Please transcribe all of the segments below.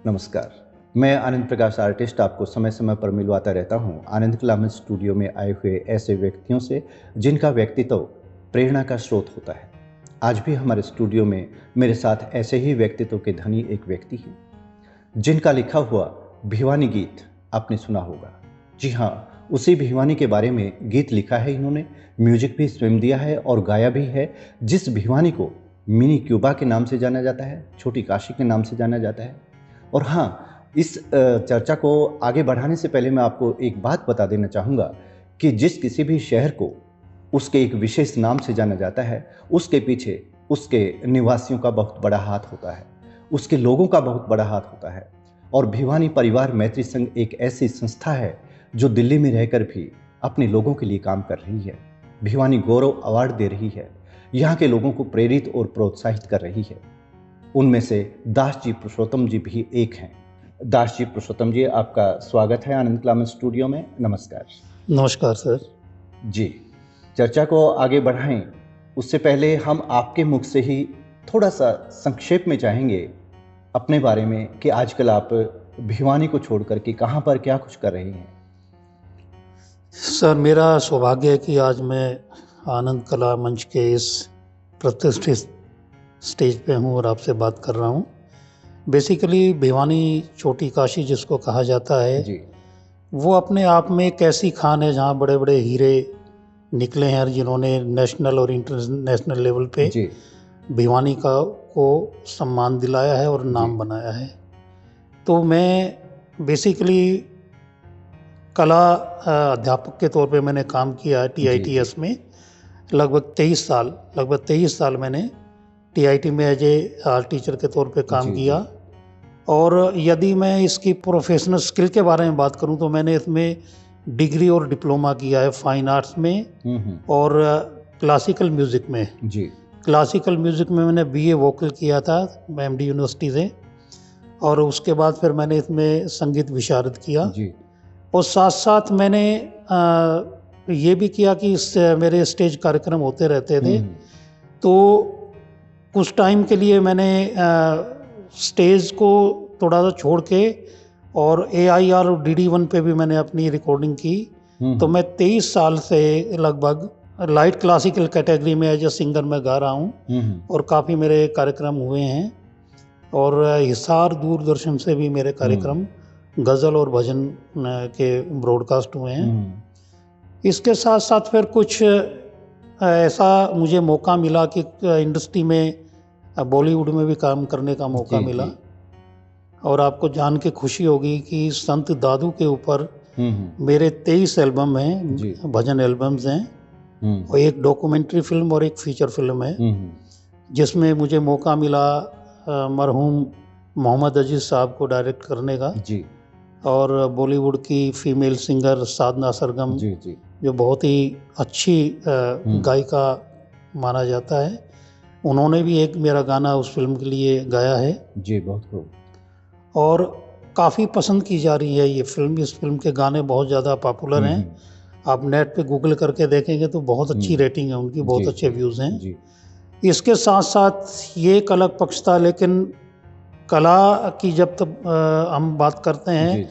नमस्कार। मैं आनंद प्रकाश आर्टिस्ट आपको समय समय पर मिलवाता रहता हूँ आनंद कला मंच स्टूडियो में आए हुए ऐसे व्यक्तियों से जिनका व्यक्तित्व प्रेरणा का स्रोत होता है। आज भी हमारे स्टूडियो में मेरे साथ ऐसे ही व्यक्तित्व के धनी एक व्यक्ति हैं जिनका लिखा हुआ भिवानी गीत आपने सुना होगा। जी हाँ, उसी भिवानी के बारे में गीत लिखा है इन्होंने, म्यूजिक भी स्वयं दिया है और गाया भी है। जिस भिवानी को मिनी क्यूबा के नाम से जाना जाता है, छोटी काशी के नाम से जाना जाता है। और हाँ, इस चर्चा को आगे बढ़ाने से पहले मैं आपको एक बात बता देना चाहूँगा कि जिस किसी भी शहर को उसके एक विशेष नाम से जाना जाता है, उसके पीछे उसके निवासियों का बहुत बड़ा हाथ होता है, उसके लोगों का बहुत बड़ा हाथ होता है। और भिवानी परिवार मैत्री संघ एक ऐसी संस्था है जो दिल्ली में रहकर भी अपने लोगों के लिए काम कर रही है। भिवानी गौरव अवार्ड दे रही है, यहाँ के लोगों को प्रेरित और प्रोत्साहित कर रही है। उनमें से दास जी पुरुषोत्तम जी भी एक हैं। दास जी पुरुषोत्तम जी, आपका स्वागत है आनंद कला मंच स्टूडियो में। नमस्कार। नमस्कार सर। जी, चर्चा को आगे बढ़ाएं उससे पहले हम आपके मुख से ही थोड़ा सा संक्षेप में चाहेंगे अपने बारे में कि आजकल आप भिवानी को छोड़ कर के कहाँ पर क्या कुछ कर रहे हैं। सर, मेरा सौभाग्य है कि आज मैं आनंद कला मंच के इस प्रतिष्ठित स्टेज पे हूँ और आपसे बात कर रहा हूँ। बेसिकली भिवानी छोटी काशी जिसको कहा जाता है जी, वो अपने आप में एक ऐसी खान है जहाँ बड़े बड़े हीरे निकले हैं जिन्होंने नेशनल और इंटरनेशनल लेवल पे जी, भिवानी को सम्मान दिलाया है और नाम बनाया है। तो मैं बेसिकली कला अध्यापक के तौर पे मैंने काम किया है TITS में लगभग 23 साल मैंने TIT में एज ए आर्ट टीचर के तौर पे काम जी, किया। और यदि मैं इसकी प्रोफेशनल स्किल के बारे में बात करूं तो मैंने इसमें डिग्री और डिप्लोमा किया है फाइन आर्ट्स में और क्लासिकल म्यूज़िक में। जी, क्लासिकल म्यूज़िक में मैंने BA वोकल किया था MD यूनिवर्सिटी से, और उसके बाद फिर मैंने इसमें संगीत विशारद किया। जी, और साथ साथ मैंने ये भी किया कि मेरे स्टेज कार्यक्रम होते रहते थे, तो कुछ टाइम के लिए मैंने स्टेज को थोड़ा सा छोड़ के और AIR और DD1 पे भी मैंने अपनी रिकॉर्डिंग की। तो मैं 23 साल से लगभग लाइट क्लासिकल कैटेगरी में एज ए सिंगर मैं गा रहा हूँ और काफ़ी मेरे कार्यक्रम हुए हैं। और हिसार दूरदर्शन से भी मेरे कार्यक्रम गज़ल और भजन के ब्रॉडकास्ट हुए हैं। इसके साथ साथ फिर कुछ ऐसा मुझे मौका मिला कि इंडस्ट्री में बॉलीवुड में भी काम करने का मौका मिला। और आपको जान के खुशी होगी कि संत दादू के ऊपर मेरे 23 एल्बम हैं, भजन एल्बम्स हैं, और एक डॉक्यूमेंट्री फिल्म और एक फीचर फिल्म है जिसमें मुझे मौका मिला मरहूम मोहम्मद अजीज़ साहब को डायरेक्ट करने का। जी, और बॉलीवुड की फीमेल सिंगर साधना सरगम जो बहुत ही अच्छी गायिका माना जाता है, उन्होंने भी एक मेरा गाना उस फिल्म के लिए गाया है। जी, बहुत खूब। और काफ़ी पसंद की जा रही है ये फिल्म। इस फिल्म के गाने बहुत ज़्यादा पॉपुलर हैं। आप नेट पे गूगल करके देखेंगे तो बहुत अच्छी रेटिंग है उनकी, बहुत अच्छे व्यूज़ हैं। इसके साथ साथ ये एक अलग पक्ष था, लेकिन कला की जब तक हम बात करते हैं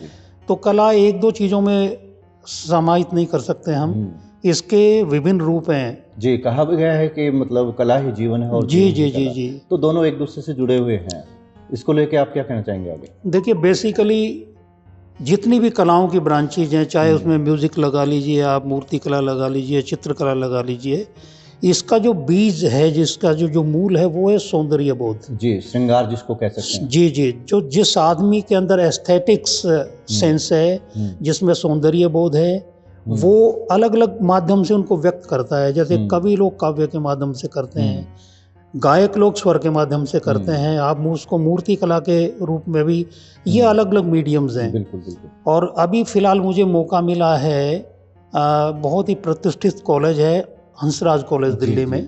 तो कला एक दो चीज़ों में समाहित नहीं कर सकते हम, इसके विभिन्न रूप हैं। जी, कहा भी गया है कि मतलब कला ही जीवन है और जी। तो दोनों एक दूसरे से जुड़े हुए हैं। इसको लेके आप क्या कहना चाहेंगे आगे? देखिए, बेसिकली जितनी भी कलाओं की ब्रांचेज हैं, चाहे उसमें म्यूज़िक लगा लीजिए, आप मूर्ति कला लगा लीजिए, चित्रकला लगा लीजिए, इसका जो बीज है, जिसका जो मूल है वो है सौंदर्य बोध। जी, श्रृंगार जिसको कह सकते हैं। जी, जो जिस आदमी के अंदर एस्थेटिक्स सेंस है, जिसमें सौंदर्य बोध है, वो अलग अलग माध्यम से उनको व्यक्त करता है। जैसे कवि लोग काव्य के माध्यम से करते हैं, गायक लोग स्वर के माध्यम से करते हैं, आप उसको मूर्ति कला के रूप में भी, ये अलग अलग मीडियम्स हैं। बिल्कुल। और अभी फ़िलहाल मुझे मौका मिला है, बहुत ही प्रतिष्ठित कॉलेज है हंसराज कॉलेज दिल्ली में।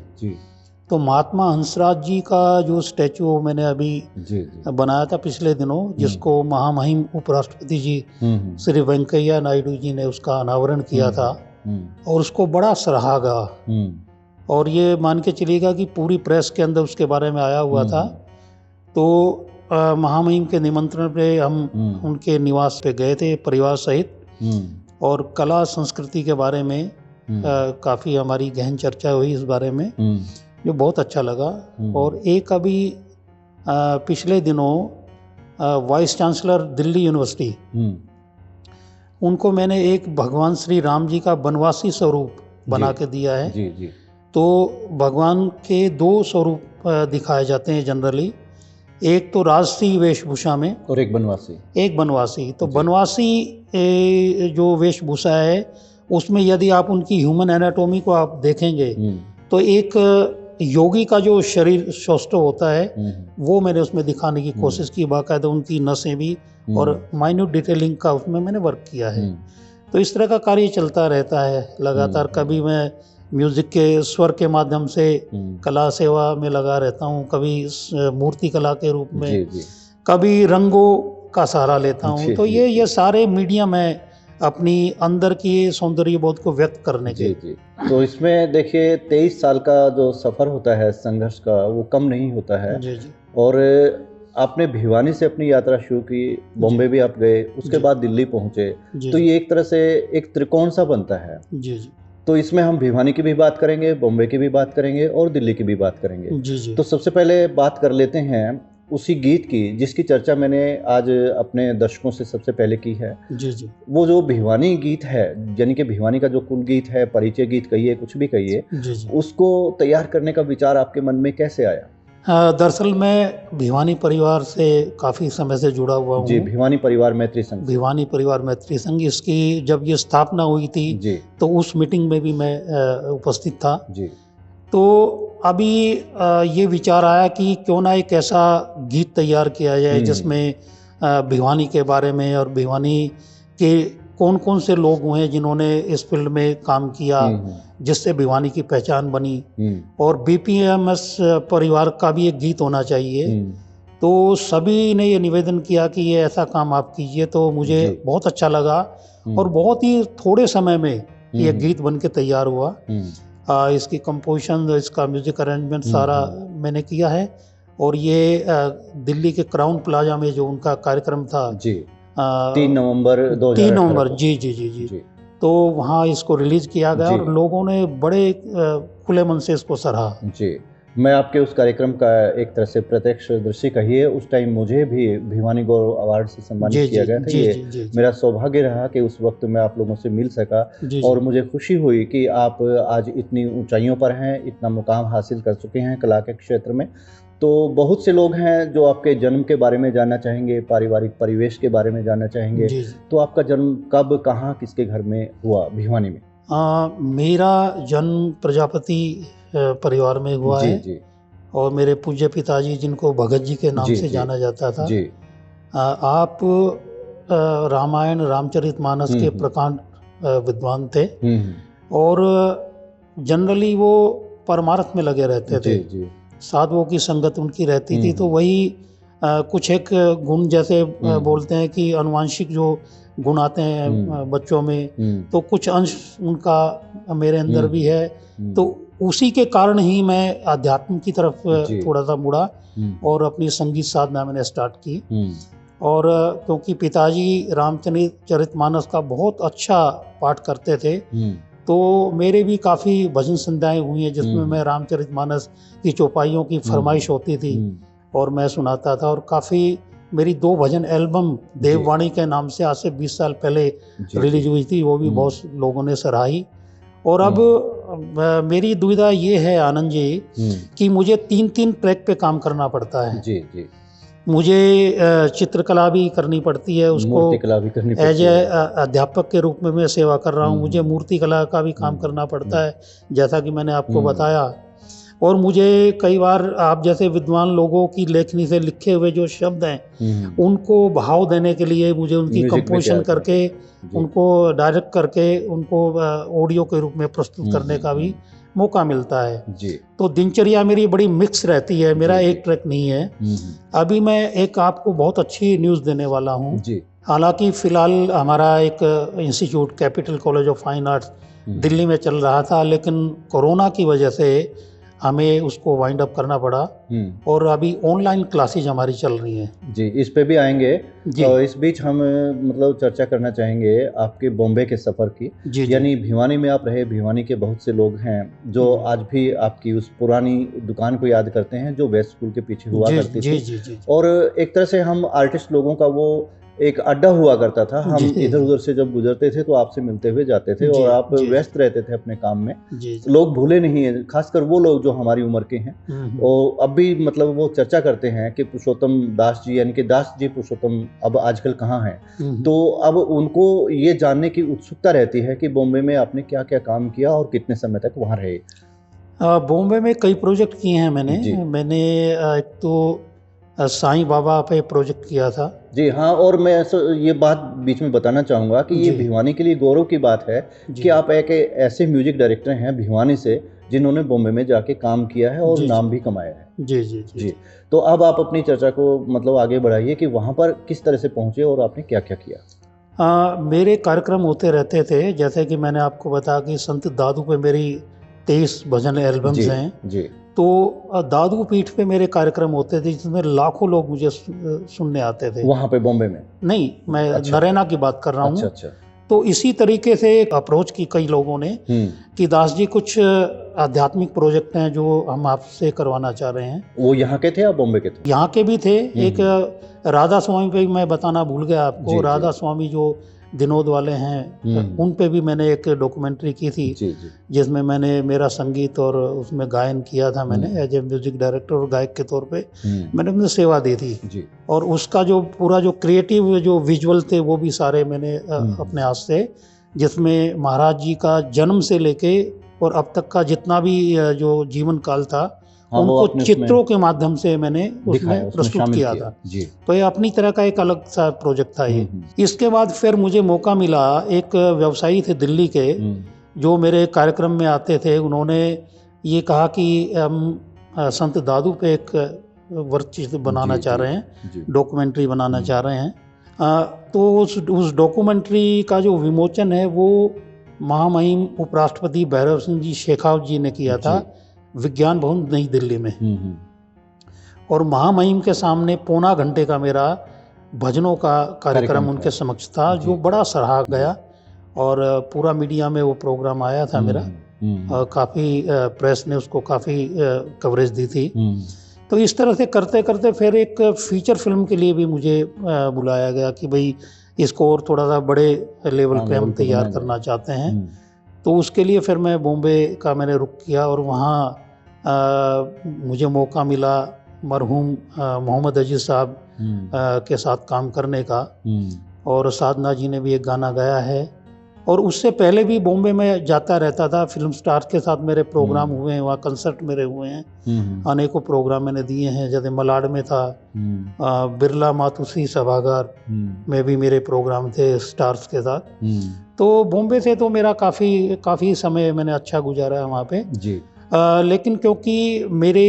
तो महात्मा हंसराज जी का जो स्टैचू मैंने अभी बनाया था पिछले दिनों, जिसको महामहिम उपराष्ट्रपति जी श्री वेंकैया नायडू जी ने उसका अनावरण किया था और उसको बड़ा सराहा। और ये मान के चलिएगा कि पूरी प्रेस के अंदर उसके बारे में आया हुआ था। तो महामहिम के निमंत्रण पे हम उनके निवास पे गए थे परिवार सहित, और कला संस्कृति के बारे में काफ़ी हमारी गहन चर्चा हुई इस बारे में, जो बहुत अच्छा लगा। और एक अभी पिछले दिनों वाइस चांसलर दिल्ली यूनिवर्सिटी, उनको मैंने एक भगवान श्री राम जी का बनवासी स्वरूप बना के दिया है। जी जी। तो भगवान के दो स्वरूप दिखाए जाते हैं जनरली, एक तो राजसी वेशभूषा में और एक बनवासी। एक बनवासी। तो बनवासी जो वेशभूषा है उसमें यदि आप उनकी ह्यूमन एनाटॉमी को आप देखेंगे तो एक योगी का जो शरीर सौष्ठव होता है वो मैंने उसमें दिखाने की कोशिश की, बाकायदा उनकी नसें भी और माइन्यूट डिटेलिंग का उसमें मैंने वर्क किया है। तो इस तरह का कार्य चलता रहता है लगातार। कभी मैं म्यूजिक के स्वर के माध्यम से कला सेवा में लगा रहता हूँ, कभी मूर्ति कला के रूप में, कभी रंगों का सहारा लेता हूँ। तो ये सारे मीडियम है अपनी अंदर की सौंदर्य बोध को व्यक्त करने के। जी। तो इसमें देखिए 23 साल का जो सफ़र होता है संघर्ष का, वो कम नहीं होता है। जी। और आपने भिवानी से अपनी यात्रा शुरू की, बॉम्बे भी आप गए, उसके बाद दिल्ली पहुंचे, तो ये एक तरह से एक त्रिकोण सा बनता है। जी। तो इसमें हम भिवानी की भी बात करेंगे, बॉम्बे की भी बात करेंगे और दिल्ली की भी बात करेंगे। जी। तो सबसे पहले बात कर लेते हैं उसी गीत की जिसकी चर्चा मैंने आज अपने दर्शकों से सबसे पहले की है। जी। वो जो भिवानी गीत है, यानी कि भिवानी का जो कुल गीत है, परिचय गीत कहिए, कुछ भी कहिए, उसको तैयार करने का विचार आपके मन में कैसे आया? दरअसल मैं भिवानी परिवार से काफ़ी समय से जुड़ा हुआ हूँ। जी, भिवानी परिवार मैत्री संघ। भिवानी परिवार मैत्री संघ, इसकी जब ये स्थापना हुई थी जी, तो उस मीटिंग में भी मैं उपस्थित था जी। तो अभी ये विचार आया कि क्यों ना एक ऐसा गीत तैयार किया जाए जिसमें भिवानी के बारे में और भिवानी के कौन कौन से लोग हुए जिन्होंने इस फील्ड में काम किया, जिससे भिवानी की पहचान बनी, और बीपीएमएस परिवार का भी एक गीत होना चाहिए। तो सभी ने ये निवेदन किया कि ये ऐसा काम आप कीजिए, तो मुझे बहुत अच्छा लगा और बहुत ही थोड़े समय में ये गीत बन के तैयार हुआ। इसकी कंपोजिशन, इसका म्यूजिक अरेंजमेंट सारा मैंने किया है। और ये दिल्ली के क्राउन प्लाजा में जो उनका कार्यक्रम था जी, 3 नवंबर 2018 जी। तो वहाँ इसको रिलीज किया गया और लोगों ने बड़े खुले मन से इसको सराहा जी। मैं आपके उस कार्यक्रम का एक तरह से प्रत्यक्षदर्शी कहिए, उस टाइम मुझे भी भिवानी गौरव अवार्ड से सम्मानित किया गया था। ये मेरा सौभाग्य रहा कि उस वक्त मैं आप लोगों से मिल सका और मुझे खुशी हुई कि आप आज इतनी ऊंचाइयों पर हैं, इतना मुकाम हासिल कर चुके हैं कला के क्षेत्र में। तो बहुत से लोग हैं जो आपके जन्म के बारे में जानना चाहेंगे, पारिवारिक परिवेश के बारे में जानना चाहेंगे। तो आपका जन्म कब, कहाँ, किसके घर में हुआ भिवानी में? मेरा जन्म प्रजापति परिवार में हुआ है जी। और मेरे पूज्य पिताजी, जिनको भगत जी के नाम से जाना जाता था जी। आप रामायण रामचरितमानस के प्रकांड विद्वान थे और जनरली वो परमार्थ में लगे रहते थे जी। साधुओं की संगत उनकी रहती थी। तो वही कुछ एक गुण, जैसे बोलते हैं कि अनुवांशिक जो गुण आते हैं बच्चों में, तो कुछ अंश उनका मेरे अंदर भी है। तो उसी के कारण ही मैं अध्यात्म की तरफ थोड़ा सा मुड़ा और अपनी संगीत साधना मैंने स्टार्ट की। और क्योंकि पिताजी रामचरितमानस का बहुत अच्छा पाठ करते थे, तो मेरे भी काफ़ी भजन संध्याएं हुई हैं जिसमें मैं रामचरितमानस की चौपाइयों की फरमाइश होती थी और मैं सुनाता था। और काफ़ी मेरी 2 भजन एल्बम देववाणी के नाम से आज से 20 साल पहले रिलीज हुई थी, वो भी बहुत लोगों ने सराही। और अब मेरी दुविधा ये है आनंद जी कि मुझे 3 ट्रैक पे काम करना पड़ता है जी। मुझे चित्रकला भी करनी पड़ती है, उसको एज ए अध्यापक के रूप में मैं सेवा कर रहा हूँ। मुझे मूर्ति कला का भी काम करना पड़ता है, जैसा कि मैंने आपको बताया। और मुझे कई बार आप जैसे विद्वान लोगों की लेखनी से लिखे हुए जो शब्द हैं उनको भाव देने के लिए मुझे उनकी कंपोजिशन करके उनको डायरेक्ट करके उनको ऑडियो के रूप में प्रस्तुत करने का भी मौका मिलता है जी। तो दिनचर्या मेरी बड़ी मिक्स रहती है, मेरा एक ट्रैक नहीं है। अभी मैं एक आपको बहुत अच्छी न्यूज़ देने वाला हूँ। हालांकि फ़िलहाल हमारा एक institute capital college of fine arts Delhi में चल रहा था, लेकिन कोरोना की वजह से हमें उसको वाइंड अप करना पड़ा और अभी ऑनलाइन क्लासेज हमारी चल रही हैं। जी, इस पे भी आएंगे। जी तो इस बीच हम मतलब चर्चा करना चाहेंगे आपके बॉम्बे के सफ़र की। जी जी यानी भिवानी में आप रहे, भिवानी के बहुत से लोग हैं जो आज भी आपकी उस पुरानी दुकान को याद करते हैं जो वेस्ट स्कूल के पीछे हुआ जी करती जी थी। जी जी और एक तरह से हम आर्टिस्ट लोगों का वो एक अड्डा हुआ करता था। हम जी इधर-उधर से जब गुजरते थे तो आपसे मिलते हुए जाते थे जी और आप जी व्यस्त रहते थे अपने काम में। जी जी लोग भूले नहीं हैं, खासकर वो लोग जो हमारी उम्र के हैं। और अब भी मतलब वो चर्चा करते हैं कि पुरुषोत्तम दास जी यानी कि दास जी पुरुषोत्तम अब आजकल कहाँ हैं। तो अब उनको ये जानने की उत्सुकता रहती है कि बॉम्बे में आपने क्या-क्या काम किया और कितने समय तक वहाँ रहे? बॉम्बे में कई प्रोजेक्ट किए हैं मैंने। जी। मैंने एक तो साईं बाबा पे प्रोजेक्ट किया था। जी हाँ, और मैं ये बात बीच में बताना चाहूँगा कि ये जी भिवानी के लिए गौरव की बात है जी कि आप एक ऐसे म्यूज़िक डायरेक्टर हैं भिवानी से जिन्होंने बॉम्बे में जाके काम किया है और जी जी नाम भी कमाया है। जी जी जी जी, तो अब आप अपनी चर्चा को मतलब आगे बढ़ाइए कि वहाँ पर किस तरह से पहुँचे और आपने क्या-क्या किया? मेरे कार्यक्रम होते रहते थे, जैसे कि मैंने आपको बताया कि संत दादू पे मेरी 23 भजन एल्बम्स जी, हैं। जी। तो दादू पीठ पे मेरे कार्यक्रम होते थे जिसमें लाखों लोग मुझे सुनने आते थे। वहाँ पे बॉम्बे में? नहीं, मैं अच्छा। नरैना की बात कर रहा अच्छा, हूँ। अच्छा। तो इसी तरीके से अप्रोच की कई लोगों ने हुँ, कि दास जी कुछ आध्यात्मिक प्रोजेक्ट हैं जो हम आपसे करवाना चाह रहे हैं। वो यहाँ के थे या बॉम्बे के थे? यहाँ के भी थे। एक हुँ। राधा स्वामी पे भी मैं बताना भूल गया आपको। जी, जी। राधा स्वामी जो विनोद वाले हैं, हुँ। उन पे भी मैंने एक डॉक्यूमेंट्री की थी, जी, जी। जिसमें मैंने मेरा संगीत और उसमें गायन किया था। मैंने हुँ। एज ए म्यूजिक डायरेक्टर और गायक के तौर पे हुँ। मैंने अपनी सेवा दी थी। जी। और उसका जो पूरा जो क्रिएटिव जो विजुअल थे वो भी सारे मैंने हुँ। अपने हाथ से, जिसमें महाराज जी का जन्म से लेके और अब तक का जितना भी जो जीवन काल था, हाँ, वो उनको आपने उसमें चित्रों के माध्यम से मैंने दिखाया, उसमें उसमें प्रस्तुत शामिल किया किया। था। जी। तो ये अपनी तरह का एक अलग सा प्रोजेक्ट था ये। हुँ। इसके बाद फिर मुझे मौका मिला, एक व्यवसायी थे दिल्ली के हुँ। जो मेरे कार्यक्रम में आते थे। उन्होंने ये कहा कि हम संत दादू पे एक वर्कशीट बनाना जी, चाह जी। रहे हैं, जी। डॉक्यूमेंट्री बनाना हुँ। चाह रहे हैं। तो उस डॉक्यूमेंट्री का जो विमोचन है वो महामहिम उपराष्ट्रपति भैरव सिंह जी शेखावत जी ने किया था, जी। विज्ञान भवन नई दिल्ली में। हुँ। और महामहिम के सामने पौना घंटे का मेरा भजनों का कार्यक्रम था। उनके समक्ष था, जी, जो जी। बड़ा सराहा जी। गया। और पूरा मीडिया में वो प्रोग्राम आया था मेरा। हुँ। काफ़ी प्रेस ने उसको काफ़ी कवरेज दी थी। हुँ। तो इस तरह से करते-करते फिर एक फीचर फ़िल्म के लिए भी मुझे बुलाया गया कि भई इसको और थोड़ा-सा बड़े लेवल हाँ, पे हम लेवल पे तैयार बनाया करना जाए। चाहते हैं। हुँ। तो उसके लिए फिर मैं बॉम्बे का मैंने रुख किया और वहाँ मुझे मौका मिला मरहूम मोहम्मद अजीज़ साहब हुँ। के साथ काम करने का। हुँ। और साधना जी ने भी एक गाना गाया है। और उससे पहले भी बॉम्बे में जाता रहता था, फ़िल्म स्टार्स के साथ मेरे प्रोग्राम हुए हैं, वहाँ कंसर्ट मेरे हुए हैं। हुँ। अनेकों प्रोग्राम मैंने दिए हैं, जैसे मलाड में था, हुँ। बिरला मातुश्री सभागार हुँ। में भी मेरे प्रोग्राम थे स्टार्स के साथ। हुँ। तो बॉम्बे से तो मेरा काफ़ी समय मैंने अच्छा गुजारा है वहाँ पे। जी। लेकिन क्योंकि मेरे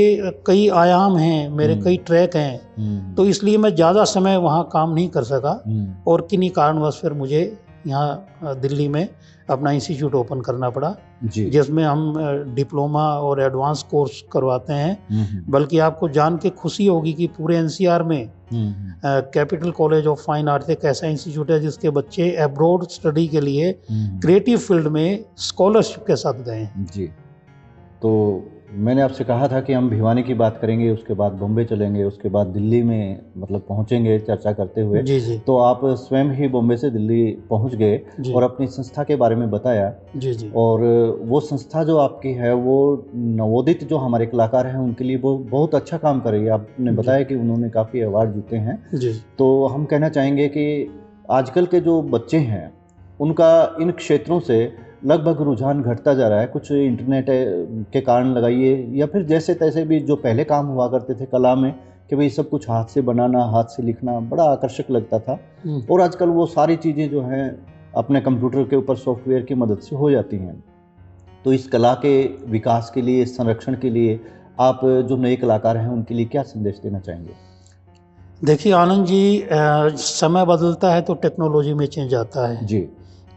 कई आयाम हैं, मेरे कई ट्रैक हैं, तो इसलिए मैं ज़्यादा समय वहाँ काम नहीं कर सका। और किन्हीं कारणवश फिर मुझे यहाँ दिल्ली में अपना इंस्टीट्यूट ओपन करना पड़ा, जी। जिसमें हम डिप्लोमा और एडवांस कोर्स करवाते हैं। बल्कि आपको जान के खुशी होगी कि पूरे एनसीआर में capital college of fine arts एक ऐसा इंस्टीट्यूट है जिसके बच्चे अब्रॉड स्टडी के लिए क्रिएटिव फील्ड में स्कॉलरशिप के साथ गए हैं। जी। तो मैंने आपसे कहा था कि हम भिवानी की बात करेंगे, उसके बाद बॉम्बे चलेंगे, उसके बाद दिल्ली में मतलब पहुँचेंगे चर्चा करते हुए। जी, जी। तो आप स्वयं ही बॉम्बे से दिल्ली पहुँच गए जी। और अपनी संस्था के बारे में बताया। जी, जी। और वो संस्था जो आपकी है वो नवोदित जो हमारे कलाकार हैं उनके लिए वो बहुत अच्छा काम कर रही है। आपने बताया कि उन्होंने काफ़ी अवार्ड जीते हैं। जी। तो हम कहना चाहेंगे कि आजकल के जो बच्चे हैं उनका इन क्षेत्रों से लगभग रुझान घटता जा रहा है। कुछ इंटरनेट के कारण लगाइए या फिर जैसे तैसे भी जो पहले काम हुआ करते थे कला में कि भाई सब कुछ हाथ से बनाना, हाथ से लिखना बड़ा आकर्षक लगता था। और आजकल वो सारी चीज़ें जो हैं अपने कंप्यूटर के ऊपर सॉफ्टवेयर की मदद से हो जाती हैं। तो इस कला के विकास के लिए, संरक्षण के लिए आप जो नए कलाकार हैं उनके लिए क्या संदेश देना चाहेंगे? देखिए आनंद जी, समय बदलता है तो टेक्नोलॉजी में चेंज आता है। जी।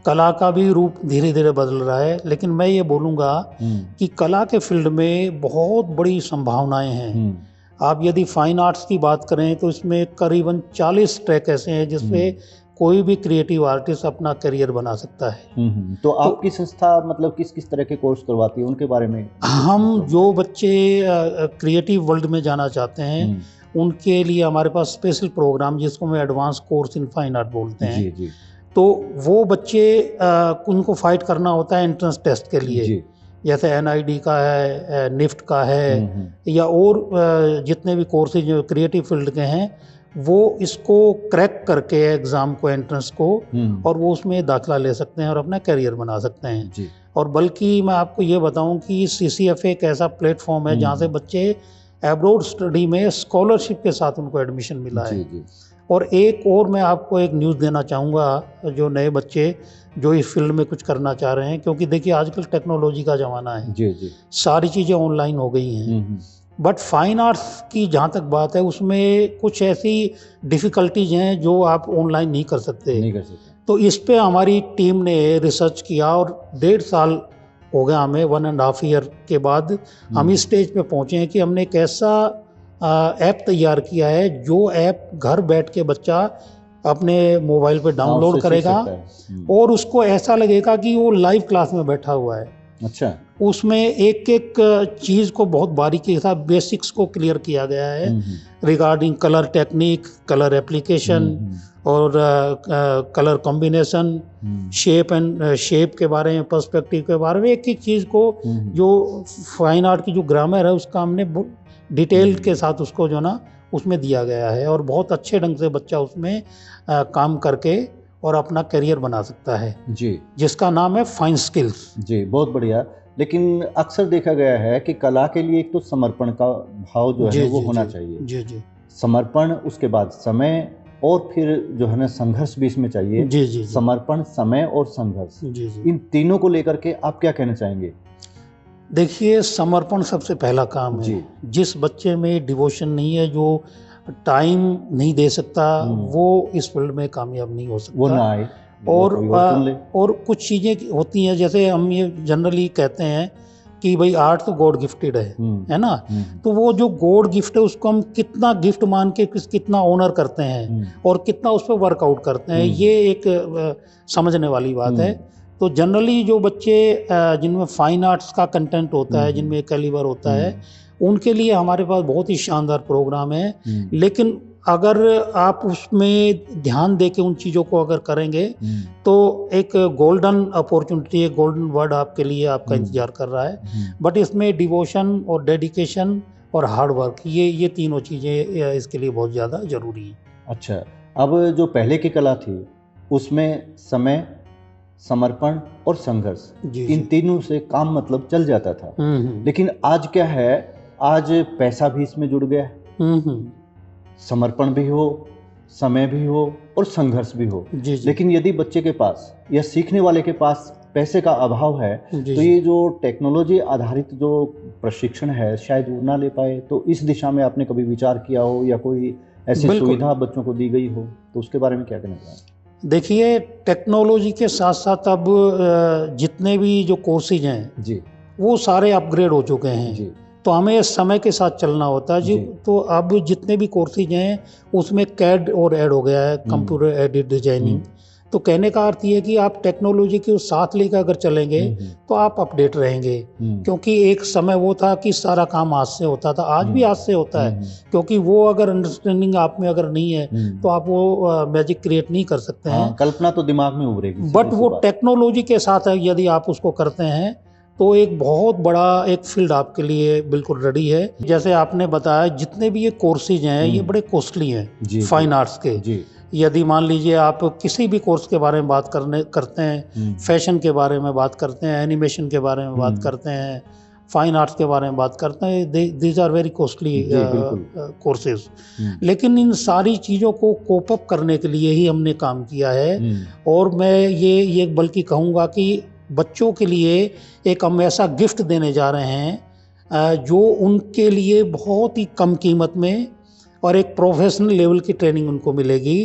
कला का भी रूप धीरे धीरे बदल रहा है, लेकिन मैं ये बोलूँगा कि कला के फील्ड में बहुत बड़ी संभावनाएं हैं। आप यदि फाइन आर्ट्स की बात करें तो इसमें करीबन 40 ट्रैक ऐसे हैं जिसपे कोई भी क्रिएटिव आर्टिस्ट अपना करियर बना सकता है। तो आपकी संस्था मतलब किस किस तरह के कोर्स करवाती है, उनके बारे में? हम जो बच्चे क्रिएटिव वर्ल्ड में जाना चाहते हैं उनके लिए हमारे पास स्पेशल प्रोग्राम, जिसको मैं advance course in fine art बोलते हैं। जी। तो वो बच्चे उनको फाइट करना होता है एंट्रेंस टेस्ट के लिए जी। जैसे NID का है, निफ्ट का है, या और जितने भी कोर्सेज जो क्रिएटिव फील्ड के हैं वो इसको क्रैक करके एग्ज़ाम को, एंट्रेंस को, और वो उसमें दाखिला ले सकते हैं और अपना करियर बना सकते हैं जी। और बल्कि मैं आपको ये बताऊं कि CCFA एक ऐसा प्लेटफॉर्म है जहाँ से बच्चे एब्रोड स्टडी में स्कॉलरशिप के साथ उनको एडमिशन मिला है जी। और एक और मैं आपको एक न्यूज़ देना चाहूँगा, जो नए बच्चे जो इस फील्ड में कुछ करना चाह रहे हैं, क्योंकि देखिए आजकल टेक्नोलॉजी का ज़माना है जी। सारी चीज़ें ऑनलाइन हो गई हैं, बट फाइन आर्ट्स की जहाँ तक बात है उसमें कुछ ऐसी डिफ़िकल्टीज हैं जो आप ऑनलाइन नहीं कर सकते। तो इस पे हमारी टीम ने रिसर्च किया और 1.5 साल हो गया हमें, 1.5 ईयर के बाद हम इस स्टेज पे पहुँचे हैं कि हमने एक ऐसा ऐप तैयार किया है जो ऐप घर बैठ के बच्चा अपने मोबाइल पे डाउनलोड करेगा और उसको ऐसा लगेगा कि वो लाइव क्लास में बैठा हुआ है। अच्छा। उसमें एक एक चीज़ को बहुत बारीकी के साथ बेसिक्स को क्लियर किया गया है regarding colour technique, colour application और कलर कॉम्बिनेशन, शेप के बारे में, पर्सपेक्टिव के बारे में, एक एक चीज़ को जो फाइन आर्ट की जो ग्रामर है उसका हमने डिटेल के साथ उसको जो ना उसमें दिया गया है और बहुत अच्छे ढंग से बच्चा उसमें काम करके और अपना करियर बना सकता है जी, जिसका नाम है फाइन स्किल्स जी। बहुत बढ़िया। लेकिन अक्सर देखा गया है कि कला के लिए एक तो समर्पण का भाव जो है वो होना चाहिए जी। समर्पण, उसके बाद समय, और फिर जो है ना संघर्ष भी इसमें चाहिए जी। समर्पण, समय और संघर्ष जी। इन तीनों को लेकर के आप क्या कहना चाहेंगे? देखिए, समर्पण सबसे पहला काम है। जिस बच्चे में डिवोशन नहीं है, जो टाइम नहीं दे सकता, वो इस फील्ड में कामयाब नहीं हो सकता। वो ना आए। और कुछ चीज़ें होती हैं, जैसे हम ये जनरली कहते हैं कि भाई आर्ट तो गॉड गिफ्टेड है ना। तो वो जो गॉड गिफ्ट है उसको हम कितना गिफ्ट मान के कितना ऑनर करते हैं और कितना उस पर वर्कआउट करते हैं, ये एक समझने वाली बात है। तो जनरली जो बच्चे जिनमें फाइन आर्ट्स का कंटेंट होता है, जिनमें कैलिबर होता है, उनके लिए हमारे पास बहुत ही शानदार प्रोग्राम है। लेकिन अगर आप उसमें ध्यान दे के उन चीज़ों को अगर करेंगे तो एक गोल्डन अपॉर्चुनिटी, एक गोल्डन वर्ड आपके लिए आपका इंतजार कर रहा है। बट इसमें डिवोशन और डेडिकेशन और हार्ड वर्क, ये तीनों चीज़ें इसके लिए बहुत ज़्यादा ज़रूरी हैं। अच्छा, अब जो पहले की कला थी उसमें समय, समर्पण और संघर्ष, इन तीनों से काम मतलब चल जाता था। लेकिन आज क्या है, आज पैसा भी इसमें जुड़ गया है, समर्पण भी हो, समय भी हो और संघर्ष भी हो जी। लेकिन यदि बच्चे के पास या सीखने वाले के पास पैसे का अभाव है तो ये जो टेक्नोलॉजी आधारित जो प्रशिक्षण है शायद वो ना ले पाए। तो इस दिशा में आपने कभी विचार किया हो या कोई ऐसी सुविधा बच्चों को दी गई हो, तो उसके बारे में क्या कहना चाहेंगे? देखिए, टेक्नोलॉजी के साथ साथ अब जितने भी जो कोर्सेज हैं जी, वो सारे अपग्रेड हो चुके हैं जी। तो हमें समय के साथ चलना होता है जी। तो अब जितने भी कोर्सेज हैं उसमें कैड और ऐड हो गया है, कंप्यूटर एडेड डिजाइनिंग। तो कहने का अर्थ ये कि आप टेक्नोलॉजी के साथ लेकर अगर चलेंगे तो आप अपडेट रहेंगे। क्योंकि एक समय वो था कि सारा काम हाथ से होता था, आज भी हाथ से होता है, क्योंकि वो अगर अंडरस्टैंडिंग आप में अगर नहीं है तो आप वो मैजिक क्रिएट नहीं कर सकते हैं। कल्पना तो दिमाग में उभरेगी, बट वो टेक्नोलॉजी के साथ यदि आप उसको करते हैं तो एक बहुत बड़ा एक फील्ड आपके लिए बिल्कुल रेडी है। जैसे आपने बताया, जितने भी ये कोर्सेज हैं ये बड़े कॉस्टली हैं फाइन आर्ट्स के। यदि मान लीजिए आप किसी भी कोर्स के बारे में बात करते हैं, फैशन के बारे में बात करते हैं, एनिमेशन के बारे में बात करते हैं, फाइन आर्ट्स के बारे में बात करते हैं, these are very costly courses. लेकिन इन सारी चीज़ों को कोप अप करने के लिए ही हमने काम किया है। और मैं ये बल्कि कहूँगा कि बच्चों के लिए एक हम ऐसा गिफ्ट देने जा रहे हैं जो उनके लिए बहुत ही कम कीमत में और एक प्रोफेशनल लेवल की ट्रेनिंग उनको मिलेगी।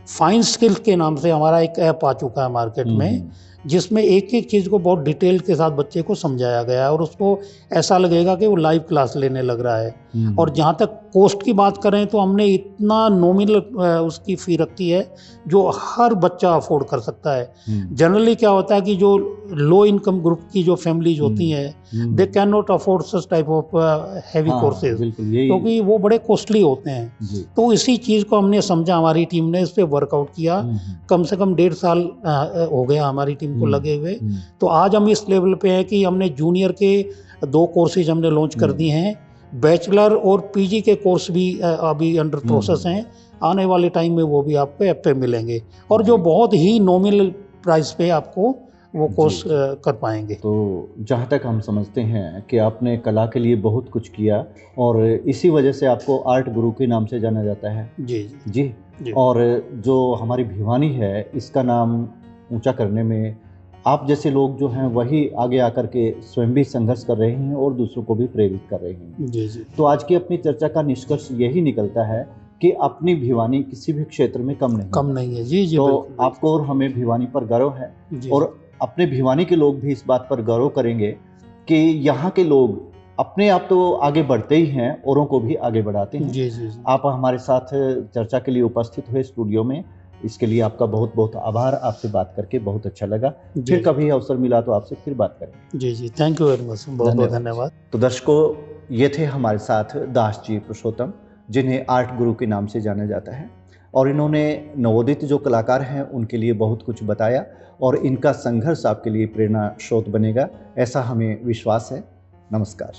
फाइन स्किल्स के नाम से हमारा एक ऐप आ चुका है मार्केट में, जिसमें एक एक चीज़ को बहुत डिटेल के साथ बच्चे को समझाया गया है और उसको ऐसा लगेगा कि वो लाइव क्लास लेने लग रहा है। और जहाँ तक कॉस्ट की बात करें तो हमने इतना नॉमिनल उसकी फ़ी रखी है जो हर बच्चा अफोर्ड कर सकता है। जनरली क्या होता है कि जो लो इनकम ग्रुप की जो फैमिलीज होती हैं, they can not afford such type of heavy courses, क्योंकि वो बड़े कॉस्टली होते हैं। तो इसी चीज़ को हमने समझा, हमारी टीम ने इस पर वर्कआउट किया। कम से कम 1.5 साल हो गया हमारी टीम को लगे हुए। तो आज हम इस लेवल पे हैं कि हमने जूनियर के 2 कोर्सेज हमने लॉन्च कर दिए हैं। बैचलर और पीजी के कोर्स भी अभी अंडर प्रोसेस हैं। आने वाले टाइम में वो भी आपको ऐप पे मिलेंगे और जो बहुत ही नॉमिनल प्राइस पे आपको वो कोर्स कर पाएंगे। तो जहाँ तक हम समझते हैं कि आपने कला के लिए बहुत कुछ किया और इसी वजह से आपको आर्ट गुरु के नाम से जाना जाता है। जी। और जो हमारी भिवानी है, इसका नाम ऊंचा करने में आप जैसे लोग जो हैं वही आगे आकर के स्वयं भी संघर्ष कर रहे हैं और दूसरों को भी प्रेरित कर रहे हैं। जी। तो आज की अपनी चर्चा का निष्कर्ष यही निकलता है कि अपनी भिवानी किसी भी क्षेत्र में कम नहीं है। जी। तो आपको और हमें भिवानी पर गर्व है और अपने भिवानी के लोग भी इस बात पर गौरव करेंगे कि यहाँ के लोग अपने आप तो आगे बढ़ते ही हैं, औरों को भी आगे बढ़ाते हैं। जी। आप हमारे साथ चर्चा के लिए उपस्थित हुए स्टूडियो में, इसके लिए आपका बहुत बहुत आभार। आपसे बात करके बहुत अच्छा लगा। फिर कभी अवसर मिला तो आपसे फिर बात करेंगे। जी। थैंक यू वेरी मच, बहुत बहुत धन्यवाद। तो दर्शकों, ये थे हमारे साथ दास जी पुरुषोत्तम, जिन्हें आर्ट गुरु के नाम से जाना जाता है और इन्होंने नवोदित जो कलाकार हैं उनके लिए बहुत कुछ बताया और इनका संघर्ष आपके लिए प्रेरणा स्रोत बनेगा, ऐसा हमें विश्वास है। नमस्कार।